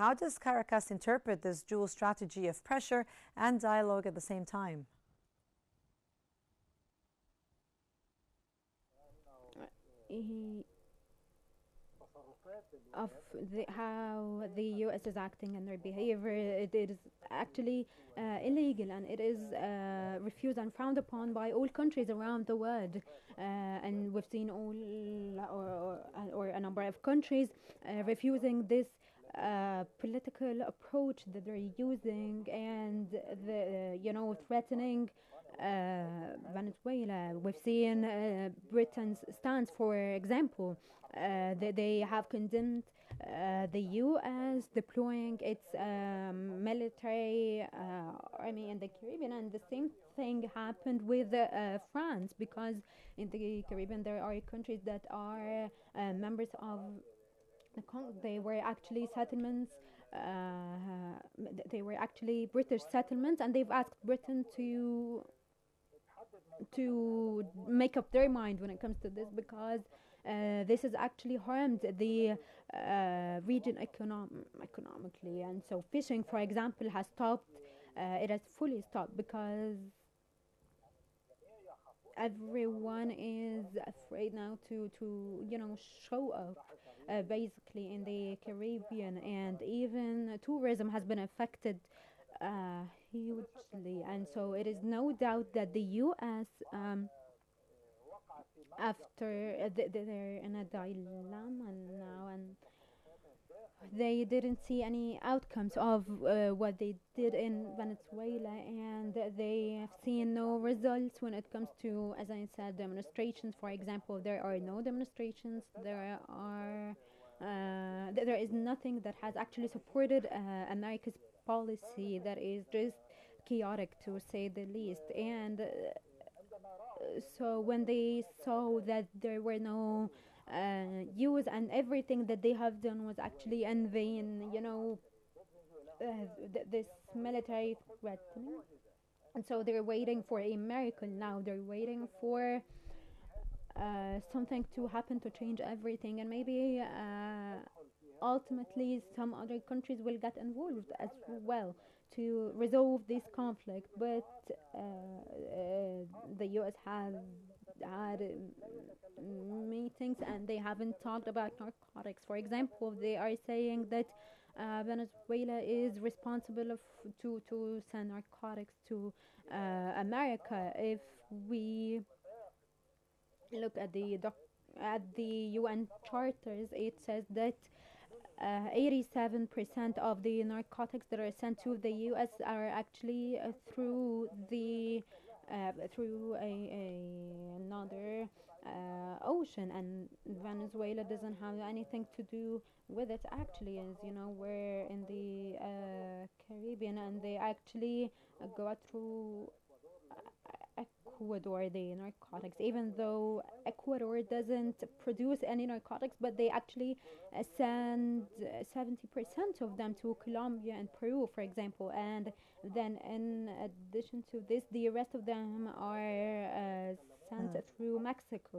how does Caracas interpret this dual strategy of pressure and dialogue at the same time? He, of how the U.S. is acting and their behavior, it is actually illegal, and it is refused and frowned upon by all countries around the world. And we've seen all or a number of countries refusing this political approach that they're using, and the threatening Venezuela. We've seen Britain's stance, for example. They have condemned the U.S. deploying its military army in the Caribbean, and the same thing happened with France, because in the Caribbean there are countries that are members of they were actually settlements. They were actually British settlements, and they've asked Britain to make up their mind when it comes to this, because this has actually harmed the region economically. And so fishing, for example, has stopped. It has fully stopped because everyone is afraid now to show up basically in the Caribbean, and even tourism has been affected hugely. And so it is no doubt that the US, after they're in a dilemma now, and they didn't see any outcomes of what they did in Venezuela, and they have seen no results when it comes to, as I said, demonstrations. For example, there are no demonstrations. There is nothing that has actually supported America's policy. That is just chaotic, to say the least. And so when they saw that there were no use, and everything that they have done was actually in vain, this military threatening, and so they're waiting for a miracle now. They're waiting for something to happen to change everything, and maybe ultimately some other countries will get involved as well to resolve this conflict. But the US has had meetings, and they haven't talked about narcotics. For example, they are saying that Venezuela is responsible to send narcotics to America. If we look at the UN charters, it says that 87% of the narcotics that are sent to the U.S. are actually through another ocean, and Venezuela doesn't have anything to do with it. Actually, as you know, we're in the Caribbean, and they actually go out through Ecuador, the narcotics, even though Ecuador doesn't produce any narcotics, but they actually send 70% of them to Colombia and Peru, for example. And then, in addition to this, the rest of them are sent Mm. through Mexico.